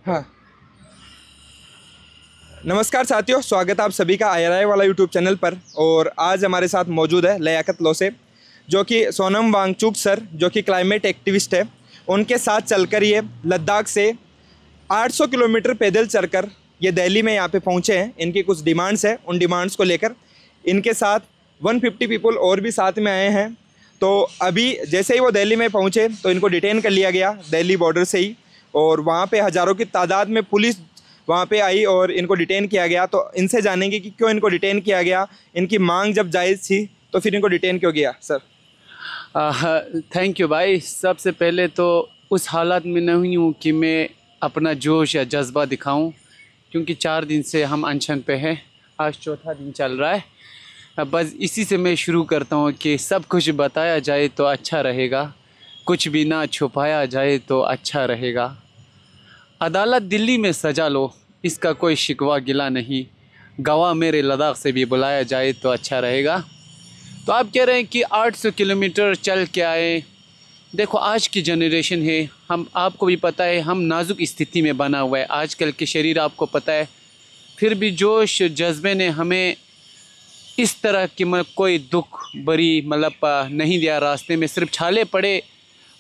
हाँ, नमस्कार साथियों, स्वागत है आप सभी का IRI वाला यूट्यूब चैनल पर। और आज हमारे साथ मौजूद है लियाकत लोसे, जो कि सोनम वांगचुक सर, जो कि क्लाइमेट एक्टिविस्ट है। उनके साथ चलकर ये लद्दाख से 800 किलोमीटर पैदल चलकर ये दिल्ली में यहाँ पे पहुँचे हैं। इनकी कुछ डिमांड्स है, उन डिमांड्स को लेकर इनके साथ 150 पीपल और भी साथ में आए हैं। तो अभी जैसे ही वो दिल्ली में पहुँचे तो इनको डिटेन कर लिया गया दिल्ली बॉर्डर से ही, और वहाँ पे हज़ारों की तादाद में पुलिस वहाँ पे आई और इनको डिटेन किया गया। तो इनसे जानेंगे कि क्यों इनको डिटेन किया गया, इनकी मांग जब जायज़ थी तो फिर इनको डिटेन क्यों किया। सर थैंक यू भाई। सबसे पहले तो उस हालत में नहीं हूँ कि मैं अपना जोश या जज्बा दिखाऊं, क्योंकि 4 दिन से हम अनशन पे हैं, आज चौथा दिन चल रहा है। बस इसी से मैं शुरू करता हूँ कि सब कुछ बताया जाए तो अच्छा रहेगा, कुछ भी ना छुपाया जाए तो अच्छा रहेगा। अदालत दिल्ली में सजा लो, इसका कोई शिकवा गिला नहीं, गवाह मेरे लद्दाख से भी बुलाया जाए तो अच्छा रहेगा। तो आप कह रहे हैं कि 800 किलोमीटर चल के आए। देखो आज की जनरेशन है, हम आपको भी पता है हम नाजुक स्थिति में बना हुआ है आजकल के शरीर, आपको पता है। फिर भी जोश जज्बे ने हमें इस तरह की कोई दुख भरी नहीं दिया। रास्ते में सिर्फ छाले पड़े,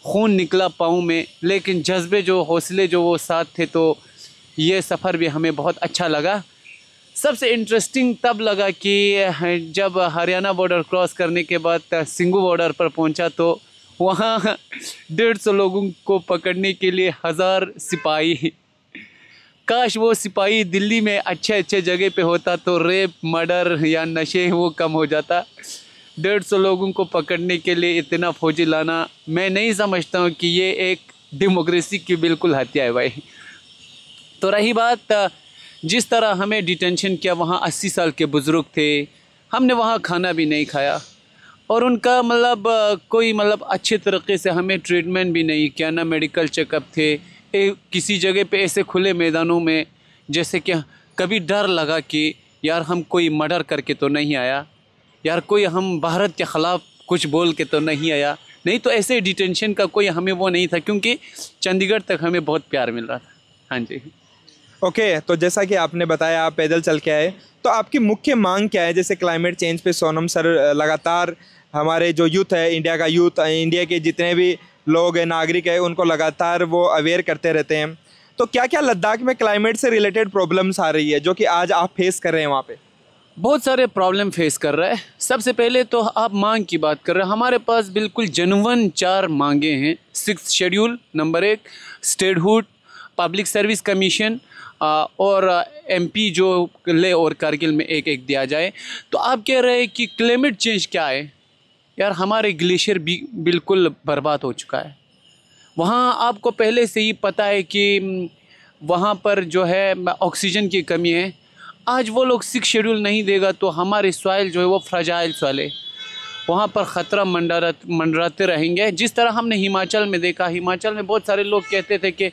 खून निकला पाँव में, लेकिन जज्बे जो हौसले जो वो साथ थे, तो ये सफ़र भी हमें बहुत अच्छा लगा। सबसे इंटरेस्टिंग तब लगा कि जब हरियाणा बॉर्डर क्रॉस करने के बाद सिंगू बॉर्डर पर पहुंचा तो वहाँ 150 लोगों को पकड़ने के लिए 1000 सिपाही। काश वो सिपाही दिल्ली में अच्छे जगह पे होता तो रेप, मर्डर या नशे वो कम हो जाता। 150 लोगों को पकड़ने के लिए इतना फौजी लाना, मैं नहीं समझता हूँ कि ये एक डेमोक्रेसी की बिल्कुल हत्या है भाई। तो रही बात जिस तरह हमें डिटेंशन किया, वहाँ 80 साल के बुज़ुर्ग थे, हमने वहाँ खाना भी नहीं खाया और उनका कोई अच्छे तरीके से हमें ट्रीटमेंट भी नहीं किया, ना मेडिकल चेकअप थे। किसी जगह पे ऐसे खुले मैदानों में जैसे कि कभी डर लगा कि यार हम कोई मर्डर करके तो नहीं आया, यार कोई हम भारत के ख़िलाफ़ कुछ बोल के तो नहीं आया। नहीं तो ऐसे डिटेंशन का कोई हमें वो नहीं था, क्योंकि चंडीगढ़ तक हमें बहुत प्यार मिल रहा था। हाँ जी। ओके, तो जैसा कि आपने बताया आप पैदल चल के आए, तो आपकी मुख्य मांग क्या है? जैसे क्लाइमेट चेंज पे सोनम सर लगातार हमारे जो यूथ है, इंडिया का यूथ, इंडिया के जितने भी लोग हैं, नागरिक हैं, उनको लगातार वो अवेयर करते रहते हैं। तो क्या क्या लद्दाख में क्लाइमेट से रिलेटेड प्रॉब्लम्स आ रही है जो कि आज आप फेस कर रहे हैं वहाँ पे? बहुत सारे प्रॉब्लम फेस कर रहा है। सबसे पहले तो आप मांग की बात कर रहे हैं, हमारे पास बिल्कुल जेन्युइन 4 मांगे हैं। 6th schedule, number 1 statehood, public service commission और MP जो ले और कारगिल में एक दिया जाए। तो आप कह रहे हैं कि क्लाइमेट चेंज क्या है? यार हमारे ग्लेशियर भी बिल्कुल बर्बाद हो चुका है। वहाँ आपको पहले से ही पता है कि वहाँ पर जो है ऑक्सीजन की कमी है। आज वो लोग 6 शेड्यूल नहीं देगा तो हमारी सॉइल जो है वो फ्रजाइल सॉइल है, वहाँ पर ख़तरा मंडराते रहेंगे। जिस तरह हमने हिमाचल में देखा, हिमाचल में बहुत सारे लोग कहते थे कि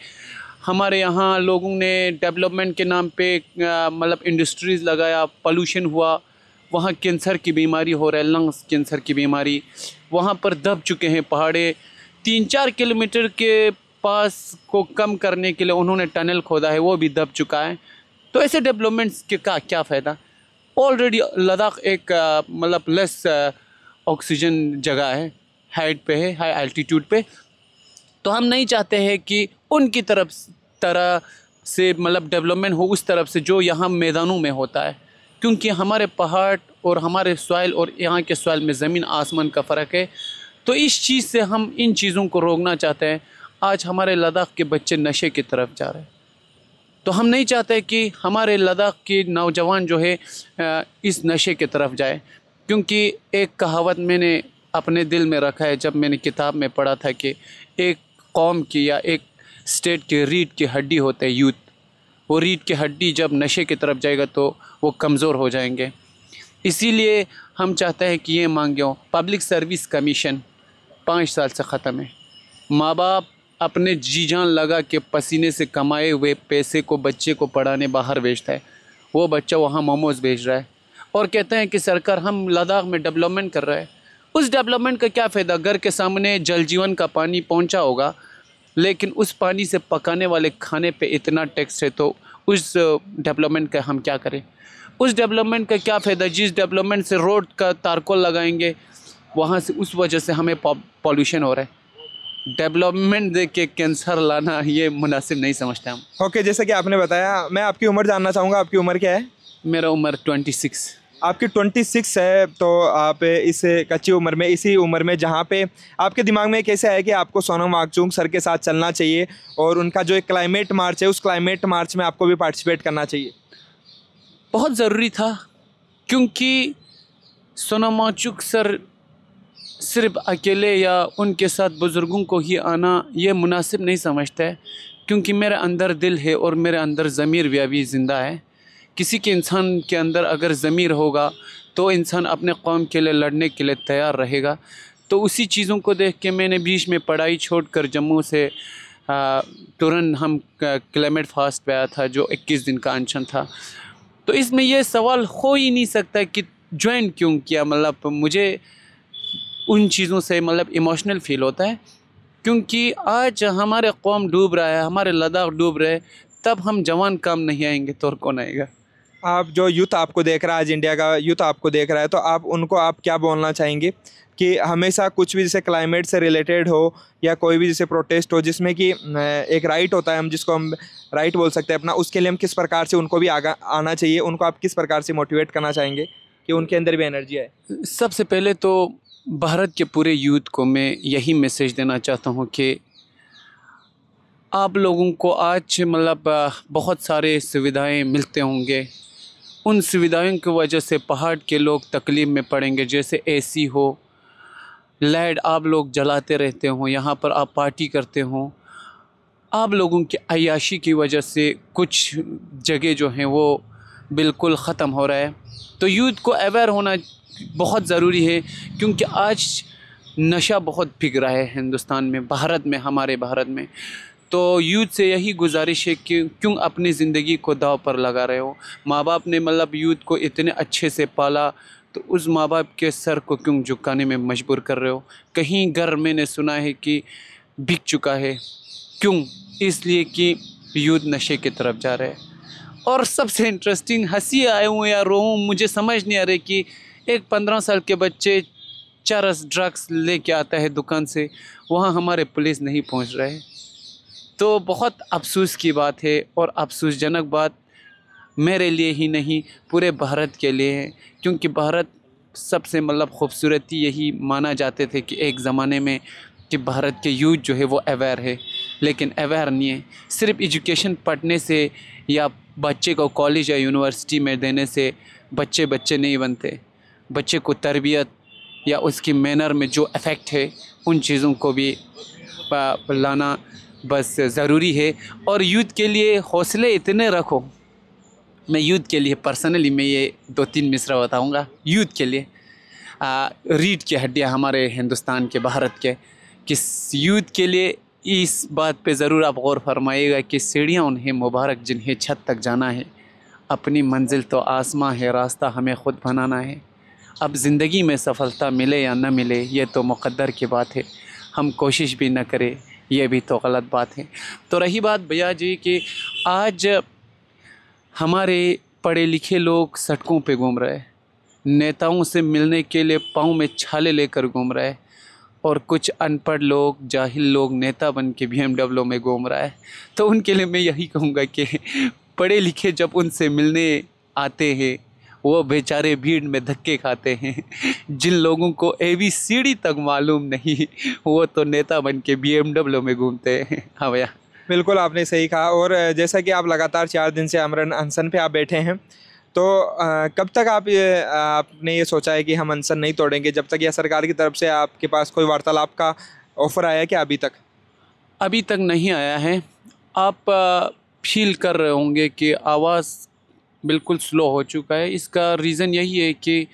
हमारे यहाँ लोगों ने डेवलपमेंट के नाम पे इंडस्ट्रीज़ लगाया, पोल्यूशन हुआ, वहाँ कैंसर की बीमारी हो रहा है, लंग्स कैंसर की बीमारी। वहाँ पर दब चुके हैं पहाड़े। 3-4 किलोमीटर के पास को कम करने के लिए उन्होंने टनल खोदा है, वो भी दब चुका है। तो ऐसे डेवलपमेंट्स के का क्या फ़ायदा? ऑलरेडी लद्दाख एक लेस ऑक्सीजन जगह है, हाइट पे है, हाई एल्टीट्यूड पे। तो हम नहीं चाहते हैं कि उनकी तरह से डेवलपमेंट हो उस तरफ से जो यहाँ मैदानों में होता है, क्योंकि हमारे पहाड़ और हमारे सॉइल और यहाँ के सॉइल में ज़मीन आसमान का फ़र्क है। तो इस चीज़ से हम इन चीज़ों को रोकना चाहते हैं। आज हमारे लद्दाख के बच्चे नशे की तरफ जा रहे हैं, तो हम नहीं चाहते कि हमारे लद्दाख के नौजवान जो है इस नशे की तरफ जाए। क्योंकि एक कहावत मैंने अपने दिल में रखा है, जब मैंने किताब में पढ़ा था कि एक कौम की या एक स्टेट की रीढ़ की हड्डी होते हैं यूथ। वो रीढ़ की हड्डी जब नशे की तरफ जाएगा तो वो कमज़ोर हो जाएंगे। इसीलिए हम चाहते हैं कि ये मांगे हों। पब्लिक सर्विस कमीशन 5 साल से ख़त्म है। माँ बाप अपने जी जान लगा के पसीने से कमाए हुए पैसे को बच्चे को पढ़ाने बाहर भेजता है, वो बच्चा वहाँ मोमोज़ भेज रहा है और कहते हैं कि सरकार हम लद्दाख में डेवलपमेंट कर रहा है। उस डेवलपमेंट का क्या फ़ायदा? घर के सामने जल जीवन का पानी पहुँचा होगा, लेकिन उस पानी से पकाने वाले खाने पे इतना टैक्स है, तो उस डेवलपमेंट का हम क्या करें? उस डेवलपमेंट का क्या फ़ायदा जिस डेवलपमेंट से रोड का तारकोल लगाएंगे, वहाँ से उस वजह से हमें पॉल्यूशन हो रहा है। डेवलपमेंट देख के कैंसर लाना ये मुनासिब नहीं समझते हम। ओके, जैसे कि आपने बताया, मैं आपकी उम्र जानना चाहूँगा, आपकी उम्र क्या है? मेरा उम्र 26। आपकी 26 है, तो आप इस कच्ची उम्र में, इसी उम्र में जहाँ पे आपके दिमाग में कैसे है कि आपको सोनम वांगचुक सर के साथ चलना चाहिए और उनका जो एक क्लाइमेट मार्च है, उस क्लाइमेट मार्च में आपको भी पार्टिसिपेट करना चाहिए? बहुत ज़रूरी था, क्योंकि सोनम वांगचुक सर सिर्फ अकेले या उनके साथ बुज़ुर्गों को ही आना ये मुनासिब नहीं समझता है, क्योंकि मेरे अंदर दिल है और मेरे अंदर ज़मीर भी अभी ज़िंदा है। किसी के इंसान के अंदर अगर ज़मीर होगा तो इंसान अपने कौम के लिए लड़ने के लिए तैयार रहेगा। तो उसी चीज़ों को देख के मैंने बीच में पढ़ाई छोड़कर जम्मू से तुरंत हम क्लाइमेट फास्ट पे आया था, जो 21 दिन का अनशन था। तो इसमें यह सवाल हो ही नहीं सकता कि ज्वाइन क्यों किया। मतलब मुझे उन चीज़ों से मतलब इमोशनल फील होता है, क्योंकि आज हमारे कौम डूब रहा है, हमारे लद्दाख डूब रहे, तब हम जवान काम नहीं आएंगे तो और कौन आएगा? आप जो यूथ आपको देख रहा है, आज इंडिया का यूथ आपको देख रहा है, तो आप उनको आप क्या बोलना चाहेंगे कि हमेशा कुछ भी जैसे क्लाइमेट से रिलेटेड हो या कोई भी जैसे प्रोटेस्ट हो जिसमें कि एक राइट होता है, हम जिसको हम राइट बोल सकते हैं अपना, उसके लिए हम किस प्रकार से उनको भी आगा आना चाहिए, उनको आप किस प्रकार से मोटिवेट करना चाहेंगे कि उनके अंदर भी एनर्जी आए? सबसे पहले तो भारत के पूरे यूथ को मैं यही मैसेज देना चाहता हूँ कि आप लोगों को आज मतलब बहुत सारे सुविधाएं मिलते होंगे, उन सुविधाओं की वजह से पहाड़ के लोग तकलीफ़ में पड़ेंगे। जैसे एसी हो, लाइट आप लोग जलाते रहते हो, यहाँ पर आप पार्टी करते हो, आप लोगों की अय्याशी की वजह से कुछ जगह जो हैं वो बिल्कुल ख़त्म हो रहा है। तो यूथ को अवेयर होना बहुत ज़रूरी है, क्योंकि आज नशा बहुत बिक रहा है हिंदुस्तान में, भारत में, हमारे भारत में। तो यूथ से यही गुजारिश है कि क्यों अपनी ज़िंदगी को दाव पर लगा रहे हो? माँ बाप ने मतलब यूथ को इतने अच्छे से पाला, तो उस माँ बाप के सर को क्यों झुकाने में मजबूर कर रहे हो? कहीं घर मैंने सुना है कि बिक चुका है, क्यों? इसलिए कि यूथ नशे की तरफ जा रहे हैं। और सबसे इंटरेस्टिंग, हंसी आए हुए या रोऊं मुझे समझ नहीं आ रही कि एक 15 साल के बच्चे चरस ड्रग्स लेके आता है दुकान से, वहाँ हमारे पुलिस नहीं पहुँच रहे। तो बहुत अफसोस की बात है, और अफसोसजनक बात मेरे लिए ही नहीं पूरे भारत के लिए है, क्योंकि भारत सबसे मतलब ख़ूबसूरती यही माना जाते थे कि एक ज़माने में कि भारत के यूथ जो है वो अवेयर है, लेकिन अवेयर नहीं है। सिर्फ एजुकेशन पढ़ने से या बच्चे को कॉलेज या यूनिवर्सिटी में देने से बच्चे नहीं बनते। बच्चे को तरबियत या उसकी मैनर में जो इफ़ेक्ट है, उन चीज़ों को भी लाना बस ज़रूरी है। और यूथ के लिए हौसले इतने रखो। मैं यूथ के लिए पर्सनली मैं ये 2-3 मिसरा बताऊंगा यूथ के लिए। रीढ़ की हड्डियाँ हमारे हिंदुस्तान के, भारत के, कि यूथ के लिए इस बात पे ज़रूर आप गौर फरमाइएगा कि सीढ़ियाँ उन्हें मुबारक जिन्हें छत तक जाना है, अपनी मंजिल तो आसमां है, रास्ता हमें ख़ुद बनाना है। अब ज़िंदगी में सफलता मिले या न मिले ये तो मुक़द्दर की बात है, हम कोशिश भी न करें ये भी तो गलत बात है। तो रही बात भैया जी कि आज हमारे पढ़े लिखे लोग सड़कों पे घूम रहे हैं, नेताओं से मिलने के लिए पाँव में छाले लेकर घूम रहे हैं, और कुछ अनपढ़ लोग, जाहिल लोग नेता बन के BMW में घूम रहा है। तो उनके लिए मैं यही कहूँगा कि पढ़े लिखे जब उनसे मिलने आते हैं वो बेचारे भीड़ में धक्के खाते हैं। जिन लोगों को ABCD तक मालूम नहीं वो तो नेता बन के BMW में घूमते हैं। हाँ भैया, बिल्कुल आपने सही कहा। और जैसा कि आप लगातार 4 दिन से अमरन अनशन पे आप बैठे हैं, तो कब तक आपने ये सोचा है कि हम अनशन नहीं तोड़ेंगे? जब तक या सरकार की तरफ से आपके पास कोई वार्तालाप का ऑफ़र आया है क्या अभी तक? अभी तक नहीं आया है। आप फील कर रहे होंगे कि आवाज़ बिल्कुल स्लो हो चुका है। इसका रीज़न यही है कि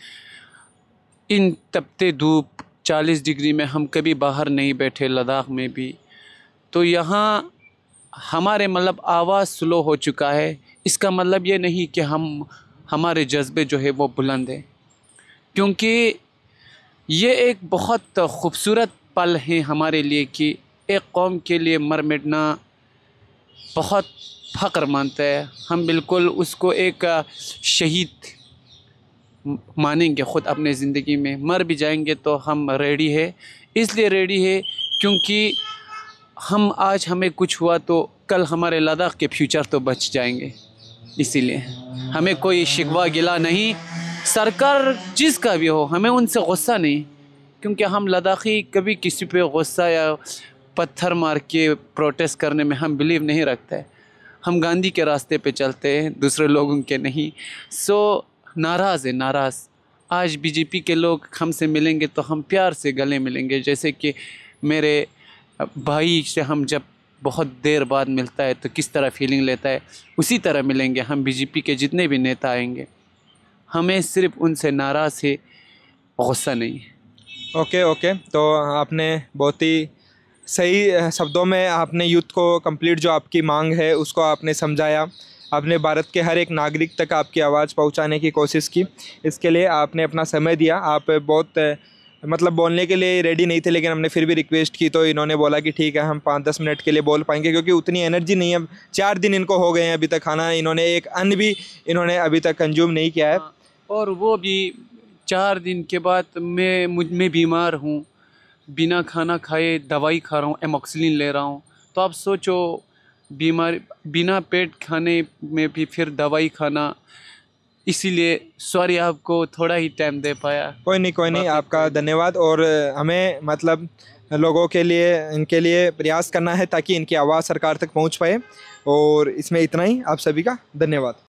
इन तपते धूप 40 डिग्री में हम कभी बाहर नहीं बैठे, लद्दाख में भी। तो यहाँ हमारे मतलब आवाज़ स्लो हो चुका है। इसका मतलब ये नहीं कि हमारे जज्बे जो है वो बुलंद है, क्योंकि ये एक बहुत खूबसूरत पल है हमारे लिए कि एक कौम के लिए मर मिटना बहुत फ़ख्र मानता है। हम बिल्कुल उसको एक शहीद मानेंगे ख़ुद अपने ज़िंदगी में। मर भी जाएंगे तो हम रेडी है, इसलिए रेडी है क्योंकि हम आज हमें कुछ हुआ तो कल हमारे लद्दाख के फ्यूचर तो बच जाएंगे। इसीलिए हमें कोई शिकवा गिला नहीं, सरकार जिसका भी हो हमें उनसे गुस्सा नहीं, क्योंकि हम लद्दाखी कभी किसी पे गुस्सा या पत्थर मार के प्रोटेस्ट करने में हम बिलीव नहीं रखते हैं। हम गांधी के रास्ते पे चलते हैं, दूसरे लोगों के नहीं। सो नाराज़ है, नाराज़। आज बीजेपी के लोग हमसे मिलेंगे तो हम प्यार से गले मिलेंगे, जैसे कि मेरे भाई से हम जब बहुत देर बाद मिलता है तो किस तरह फीलिंग लेता है, उसी तरह मिलेंगे हम बीजेपी के जितने भी नेता आएंगे। हमें सिर्फ उनसे नाराज़ है, गुस्सा नहीं है। ओके ओके, तो आपने बहुत ही सही शब्दों में आपने यूथ को कंप्लीट जो आपकी मांग है उसको आपने समझाया। आपने भारत के हर एक नागरिक तक आपकी आवाज़ पहुंचाने की कोशिश की। इसके लिए आपने अपना समय दिया। आप बहुत मतलब बोलने के लिए रेडी नहीं थे, लेकिन हमने फिर भी रिक्वेस्ट की तो इन्होंने बोला कि ठीक है हम 5-10 मिनट के लिए बोल पाएंगे, क्योंकि उतनी एनर्जी नहीं है। 4 दिन इनको हो गए हैं अभी तक, खाना इन्होंने एक अन्न भी इन्होंने अभी तक कंज्यूम नहीं किया है। और वो भी 4 दिन के बाद मैं बीमार हूँ, बिना खाना खाए दवाई खा रहा हूँ, एमॉक्सिलिन ले रहा हूँ। तो आप सोचो, बीमार बिना पेट खाने में भी फिर दवाई खाना। इसीलिए सॉरी, आपको थोड़ा ही टाइम दे पाया। कोई नहीं, आपका धन्यवाद। और हमें मतलब लोगों के लिए, इनके लिए प्रयास करना है ताकि इनकी आवाज़ सरकार तक पहुंच पाए। और इसमें इतना ही, आप सभी का धन्यवाद।